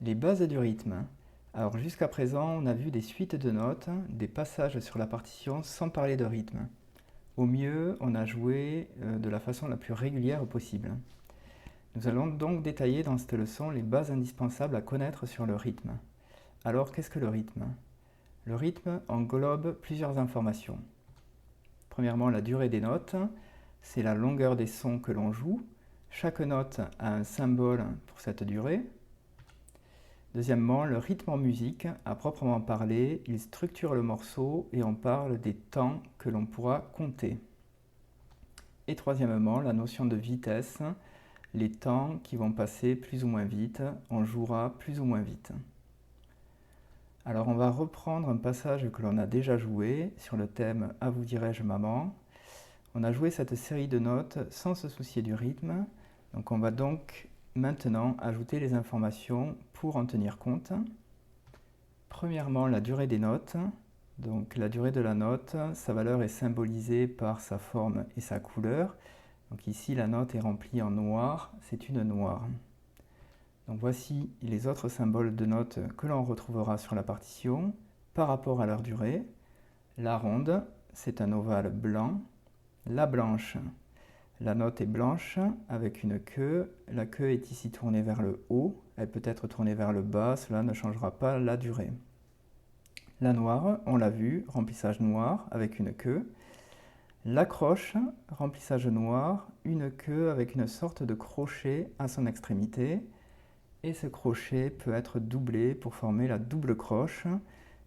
Les bases du rythme. Alors jusqu'à présent, on a vu des suites de notes, des passages sur la partition sans parler de rythme. Au mieux, on a joué de la façon la plus régulière possible. Nous allons donc détailler dans cette leçon les bases indispensables à connaître sur le rythme. Alors qu'est-ce que le rythme? Le rythme englobe plusieurs informations. Premièrement, la durée des notes, c'est la longueur des sons que l'on joue. Chaque note a un symbole pour cette durée. Deuxièmement, le rythme en musique, à proprement parler, il structure le morceau et on parle des temps que l'on pourra compter. Et troisièmement, la notion de vitesse, les temps qui vont passer plus ou moins vite, on jouera plus ou moins vite. Alors on va reprendre un passage que l'on a déjà joué sur le thème « À vous dirai-je maman ». On a joué cette série de notes sans se soucier du rythme, donc on va donc maintenant ajouter les informations pour en tenir compte. Premièrement, la durée des notes. Donc la durée de la note, sa valeur est symbolisée par sa forme et sa couleur. Donc ici, la note est remplie en noir, c'est une noire. Donc voici les autres symboles de notes que l'on retrouvera sur la partition par rapport à leur durée. La ronde, c'est un ovale blanc. La blanche, la note est blanche avec une queue. La queue est ici tournée vers le haut. Elle peut être tournée vers le bas, cela ne changera pas la durée. La noire, on l'a vu, remplissage noir avec une queue. La croche, remplissage noir, une queue avec une sorte de crochet à son extrémité. Et ce crochet peut être doublé pour former la double croche.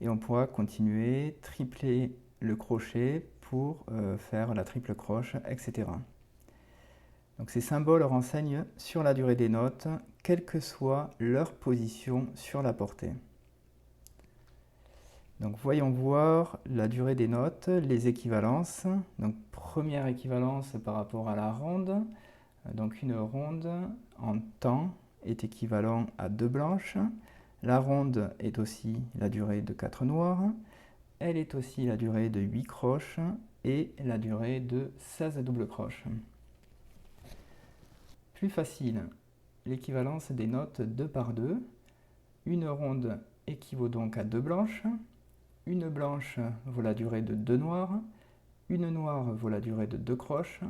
Et on pourra continuer, tripler le crochet pour faire la triple croche, etc. Donc ces symboles renseignent sur la durée des notes, quelle que soit leur position sur la portée. Donc voyons voir la durée des notes, les équivalences. Donc première équivalence par rapport à la ronde. Donc une ronde en temps est équivalent à 2 blanches. La ronde est aussi la durée de 4 noires. Elle est aussi la durée de 8 croches et la durée de 16 doubles croches. Plus facile, l'équivalence des notes 2 par 2. Une ronde équivaut donc à 2 blanches. Une blanche vaut la durée de 2 noires. Une noire vaut la durée de 2 croches.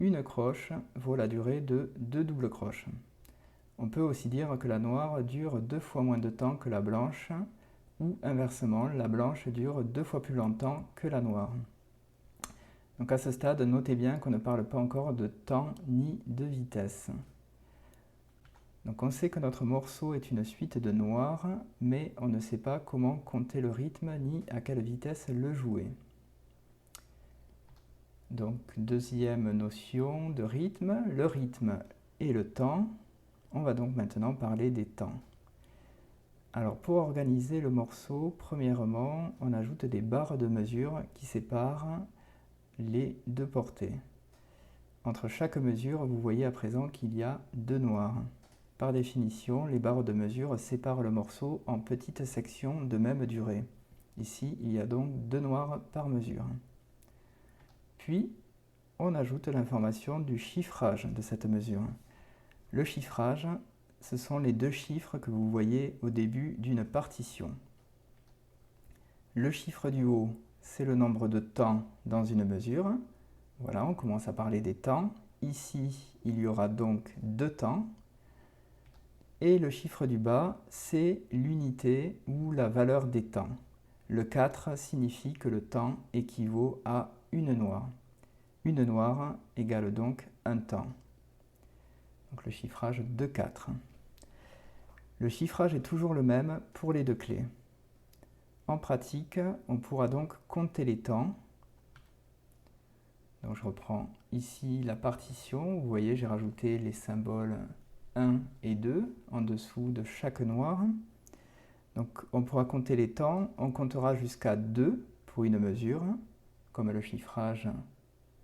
Une croche vaut la durée de 2 doubles croches. On peut aussi dire que la noire dure 2 fois moins de temps que la blanche, ou inversement, la blanche dure 2 fois plus longtemps que la noire. Donc à ce stade, notez bien qu'on ne parle pas encore de temps ni de vitesse. Donc on sait que notre morceau est une suite de noirs, mais on ne sait pas comment compter le rythme ni à quelle vitesse le jouer. Donc deuxième notion de rythme, le rythme et le temps. On va donc maintenant parler des temps. Alors pour organiser le morceau, premièrement, on ajoute des barres de mesure qui séparent les deux portées. Entre chaque mesure, vous voyez à présent qu'il y a 2 noirs. Par définition, les barres de mesure séparent le morceau en petites sections de même durée. Ici, il y a donc 2 noirs par mesure. Puis, on ajoute l'information du chiffrage de cette mesure. Le chiffrage, ce sont les 2 chiffres que vous voyez au début d'une partition. Le chiffre du haut, c'est le nombre de temps dans une mesure. Voilà, on commence à parler des temps. Ici, il y aura donc 2 temps. Et le chiffre du bas, c'est l'unité ou la valeur des temps. Le 4 signifie que le temps équivaut à une noire. Une noire égale donc un temps. Donc le chiffrage de 4. Le chiffrage est toujours le même pour les 2 clés. En pratique, on pourra donc compter les temps. Donc je reprends ici la partition. Vous voyez, j'ai rajouté les symboles 1 et 2 en dessous de chaque noire. Donc on pourra compter les temps. On comptera jusqu'à 2 pour une mesure, comme le chiffrage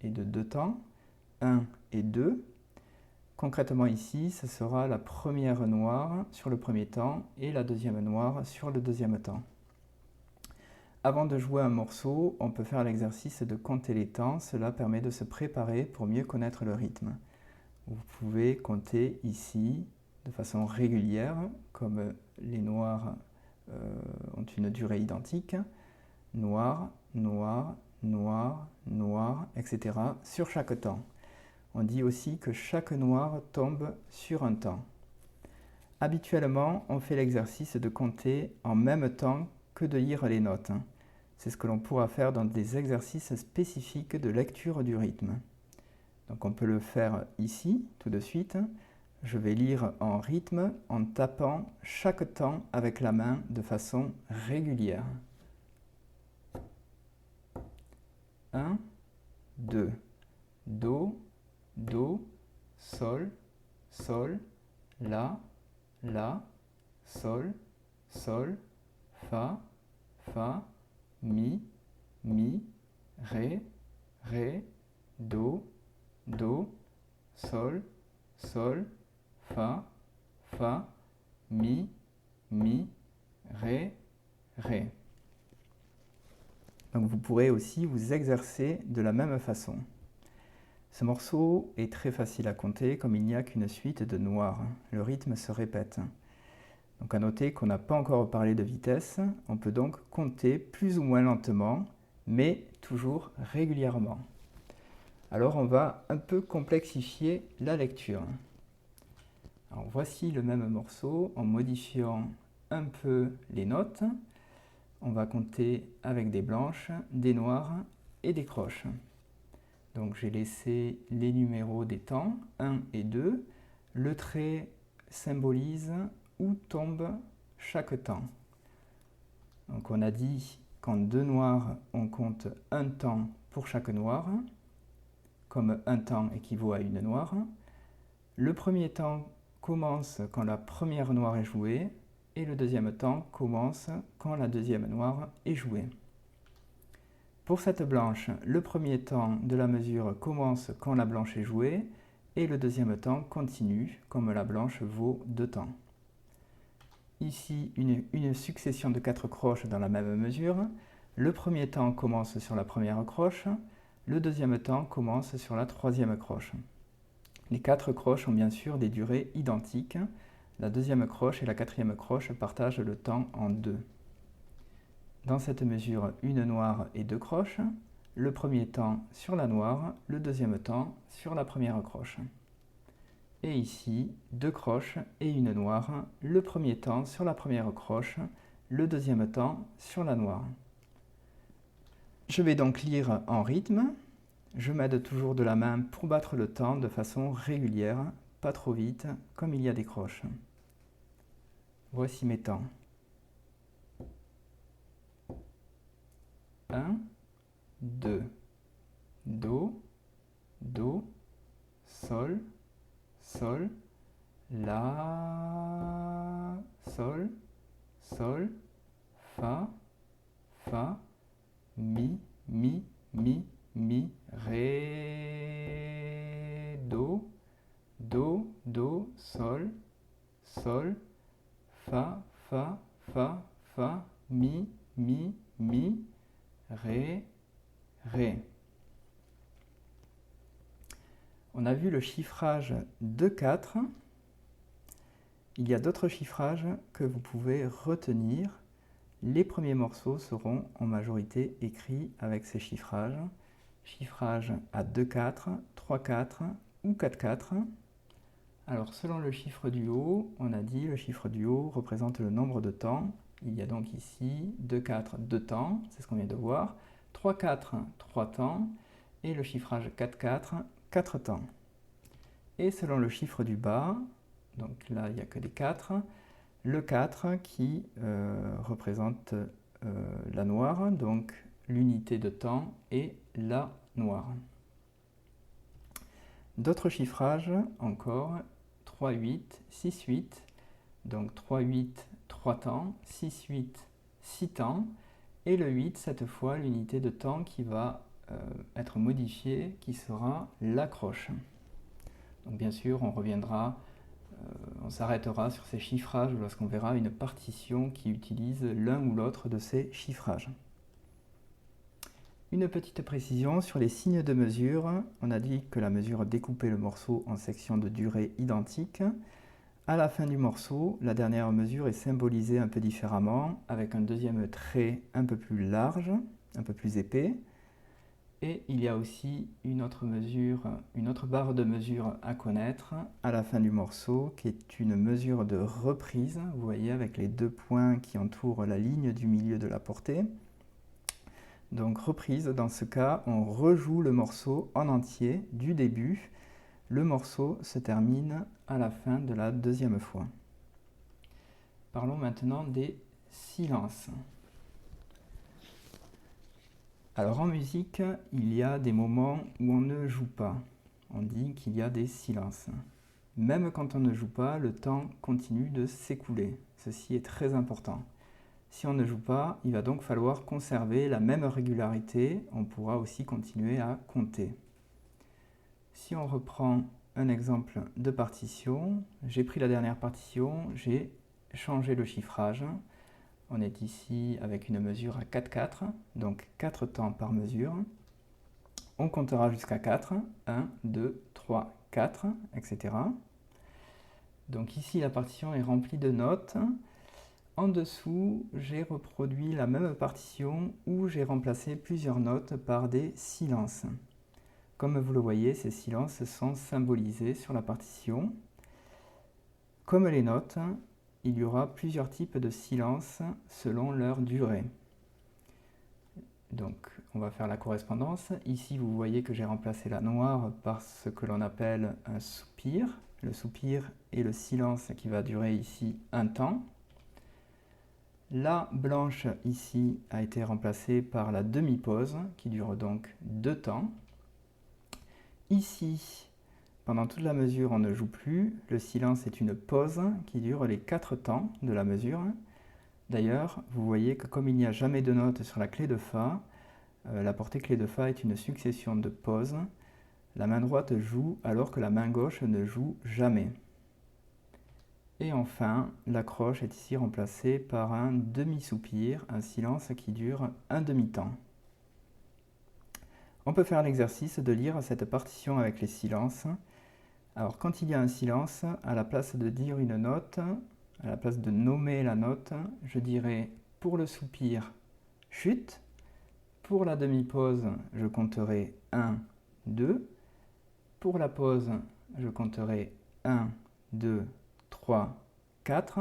est de 2 temps, 1 et 2. Concrètement ici, ce sera la première noire sur le premier temps et la deuxième noire sur le deuxième temps. Avant de jouer un morceau, on peut faire l'exercice de compter les temps. Cela permet de se préparer pour mieux connaître le rythme. Vous pouvez compter ici de façon régulière, comme les noirs ont une durée identique, noir, noir, noir, noir, etc. sur chaque temps. On dit aussi que chaque noir tombe sur un temps. Habituellement, on fait l'exercice de compter en même temps que de lire les notes. C'est ce que l'on pourra faire dans des exercices spécifiques de lecture du rythme. Donc on peut le faire ici, tout de suite. Je vais lire en rythme en tapant chaque temps avec la main de façon régulière. 1, 2, Do, Do, Sol, Sol, La, La, Sol, Sol, Fa, Fa, Mi, Mi, Ré, Ré, Do, Do, Sol, Sol, Fa, Fa, Mi, Mi, Ré, Ré. Donc vous pourrez aussi vous exercer de la même façon. Ce morceau est très facile à compter comme il n'y a qu'une suite de noirs. Le rythme se répète. Donc à noter qu'on n'a pas encore parlé de vitesse, on peut donc compter plus ou moins lentement, mais toujours régulièrement. Alors on va un peu complexifier la lecture. Alors voici le même morceau en modifiant un peu les notes. On va compter avec des blanches, des noires et des croches. Donc j'ai laissé les numéros des temps, 1 et 2. Le trait symbolise où tombe chaque temps. Donc on a dit qu'en deux noirs, on compte un temps pour chaque noir, comme un temps équivaut à une noire. Le premier temps commence quand la première noire est jouée, et le deuxième temps commence quand la deuxième noire est jouée. Pour cette blanche, le premier temps de la mesure commence quand la blanche est jouée, et le deuxième temps continue, comme la blanche vaut 2 temps. Ici, une succession de 4 croches dans la même mesure. Le premier temps commence sur la première croche, le deuxième temps commence sur la troisième croche. Les 4 croches ont bien sûr des durées identiques. La deuxième croche et la quatrième croche partagent le temps en 2. Dans cette mesure, une noire et 2 croches. Le premier temps sur la noire, le deuxième temps sur la première croche. Et ici, 2 croches et une noire. Le premier temps sur la première croche, le deuxième temps sur la noire. Je vais donc lire en rythme. Je m'aide toujours de la main pour battre le temps de façon régulière, pas trop vite, comme il y a des croches. Voici mes temps. 1, 2, Do, Do, Sol, Sol, La, Sol, Sol, Fa, Fa, Mi, Mi, Mi, Mi, Ré, Do, Do, Do, Sol, Sol, Fa, Fa, Fa, Fa, Mi, Mi, Mi, Ré, Ré. On a vu le chiffrage de 4. Il y a d'autres chiffrages que vous pouvez retenir. Les premiers morceaux seront en majorité écrits avec ces chiffrages. Chiffrage à 2-4, 3-4 ou 4-4. Alors selon le chiffre du haut, on a dit le chiffre du haut représente le nombre de temps. Il y a donc ici 2-4, 2 temps, c'est ce qu'on vient de voir. 3-4, 3 temps. Et le chiffrage 4-4, 4 temps. Et selon le chiffre du bas, donc là il n'y a que des 4, le 4 qui représente la noire, donc l'unité de temps est la noire. D'autres chiffrages encore, 3-8, 6-8, donc 3-8, 3 temps, 6-8, 6 temps, et le 8, cette fois, l'unité de temps qui va être modifiée, qui sera la croche. Donc bien sûr, on reviendra, on s'arrêtera sur ces chiffrages lorsqu'on verra une partition qui utilise l'un ou l'autre de ces chiffrages. Une petite précision sur les signes de mesure. On a dit que la mesure découpait le morceau en sections de durée identiques. À la fin du morceau, la dernière mesure est symbolisée un peu différemment, avec un deuxième trait un peu plus large, un peu plus épais. Et il y a aussi une autre mesure, une autre barre de mesure à connaître à la fin du morceau, qui est une mesure de reprise, vous voyez, avec les deux points qui entourent la ligne du milieu de la portée. Donc reprise, dans ce cas, on rejoue le morceau en entier, du début. Le morceau se termine à la fin de la deuxième fois. Parlons maintenant des silences. Alors en musique, il y a des moments où on ne joue pas. On dit qu'il y a des silences. Même quand on ne joue pas, le temps continue de s'écouler. Ceci est très important. Si on ne joue pas, il va donc falloir conserver la même régularité. On pourra aussi continuer à compter. Si on reprend un exemple de partition, j'ai pris la dernière partition, j'ai changé le chiffrage. On est ici avec une mesure à 4/4, donc 4 temps par mesure. On comptera jusqu'à 4, 1, 2, 3, 4, etc. Donc ici, la partition est remplie de notes. En dessous, j'ai reproduit la même partition où j'ai remplacé plusieurs notes par des silences. Comme vous le voyez, ces silences sont symbolisés sur la partition. Comme les notes, il y aura plusieurs types de silences selon leur durée. Donc, on va faire la correspondance. Ici, vous voyez que j'ai remplacé la noire par ce que l'on appelle un soupir. Le soupir est le silence qui va durer ici un temps. La blanche ici a été remplacée par la demi-pause qui dure donc 2 temps. Ici, pendant toute la mesure, on ne joue plus. Le silence est une pause qui dure les 4 temps de la mesure. D'ailleurs, vous voyez que comme il n'y a jamais de note sur la clé de Fa, la portée clé de Fa est une succession de pauses. La main droite joue alors que la main gauche ne joue jamais. Et enfin, l'accroche est ici remplacée par un demi-soupir, un silence qui dure un demi-temps. On peut faire l'exercice de lire cette partition avec les silences. Alors quand il y a un silence, à la place de dire une note, à la place de nommer la note, je dirais pour le soupir, chute. Pour la demi-pause, je compterai 1, 2. Pour la pause, je compterai 1, 2, 3, 4.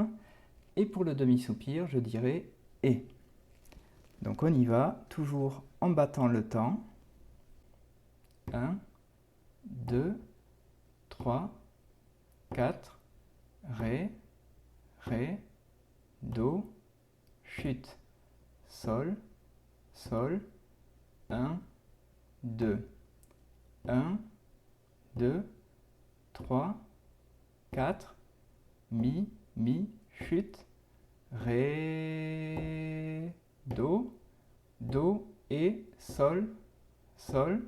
Et pour le demi-soupir, je dirai et. Donc on y va, toujours en battant le temps. 1, 2, 3, 4, ré, ré, do, chute, sol, sol, 1, 2, 1, 2, 3, 4, mi, mi, chute, ré, do et sol, sol,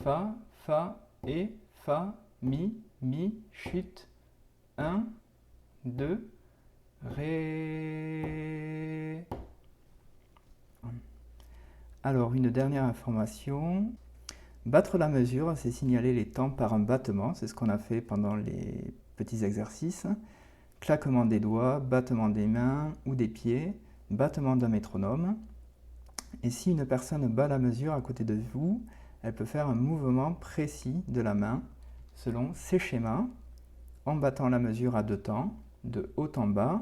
fa, fa et fa, mi, mi, chute, 1, 2, ré. Alors, une dernière information. Battre la mesure, c'est signaler les temps par un battement, c'est ce qu'on a fait pendant les petits exercices. Claquement des doigts, battement des mains ou des pieds, battement d'un métronome. Et si une personne bat la mesure à côté de vous, elle peut faire un mouvement précis de la main selon ses schémas, en battant la mesure à 2 temps, de haut en bas,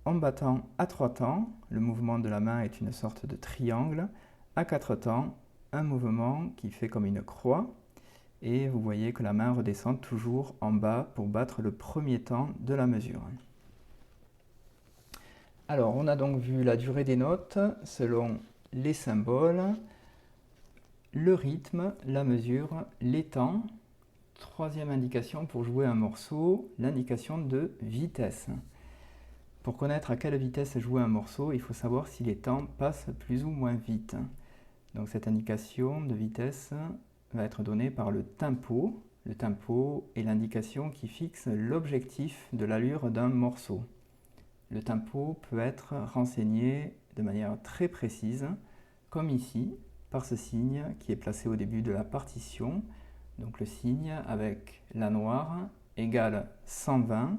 en battant à 3 temps, le mouvement de la main est une sorte de triangle, à 4 temps, un mouvement qui fait comme une croix, et vous voyez que la main redescend toujours en bas pour battre le premier temps de la mesure. Alors, on a donc vu la durée des notes selon les symboles, le rythme, la mesure, les temps. Troisième indication pour jouer un morceau, l'indication de vitesse. Pour connaître à quelle vitesse jouer un morceau, il faut savoir si les temps passent plus ou moins vite. Donc cette indication de vitesse va être donnée par le tempo. Le tempo est l'indication qui fixe l'objectif de l'allure d'un morceau. Le tempo peut être renseigné de manière très précise, comme ici, par ce signe qui est placé au début de la partition. Donc le signe avec la noire égale 120.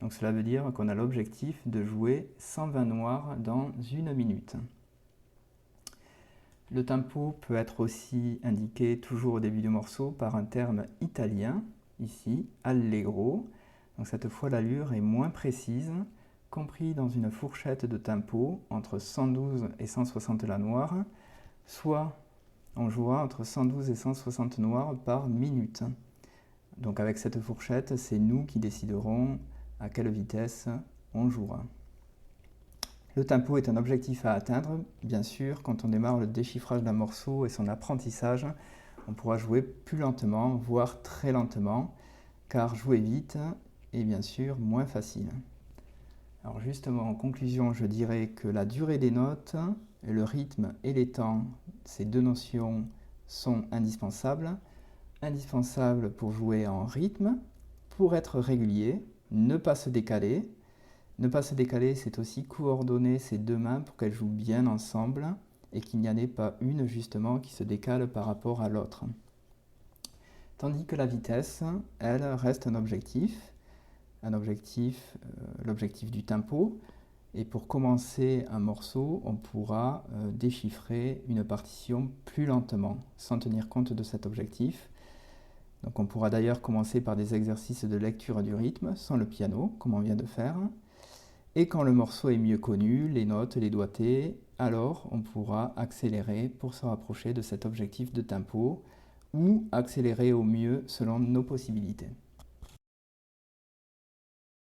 Donc cela veut dire qu'on a l'objectif de jouer 120 noirs dans 1 minute. Le tempo peut être aussi indiqué toujours au début du morceau par un terme italien, ici, allegro. Donc cette fois l'allure est moins précise, compris dans une fourchette de tempo entre 112 et 160 la noire, soit on jouera entre 112 et 160 noirs par minute. Donc avec cette fourchette, c'est nous qui déciderons à quelle vitesse on jouera. Le tempo est un objectif à atteindre, bien sûr, quand on démarre le déchiffrage d'un morceau et son apprentissage, on pourra jouer plus lentement, voire très lentement, car jouer vite est bien sûr moins facile. Alors justement, en conclusion, je dirais que la durée des notes, le rythme et les temps, ces deux notions sont indispensables. Indispensables pour jouer en rythme, pour être régulier, ne pas se décaler. Ne pas se décaler, c'est aussi coordonner ses deux mains pour qu'elles jouent bien ensemble et qu'il n'y en ait pas une justement qui se décale par rapport à l'autre. Tandis que la vitesse, elle, reste un objectif, l'objectif du tempo. Et pour commencer un morceau, on pourra déchiffrer une partition plus lentement, sans tenir compte de cet objectif. Donc on pourra d'ailleurs commencer par des exercices de lecture du rythme, sans le piano, comme on vient de faire. Et quand le morceau est mieux connu, les notes, les doigtés, alors on pourra accélérer pour se rapprocher de cet objectif de tempo, ou accélérer au mieux selon nos possibilités.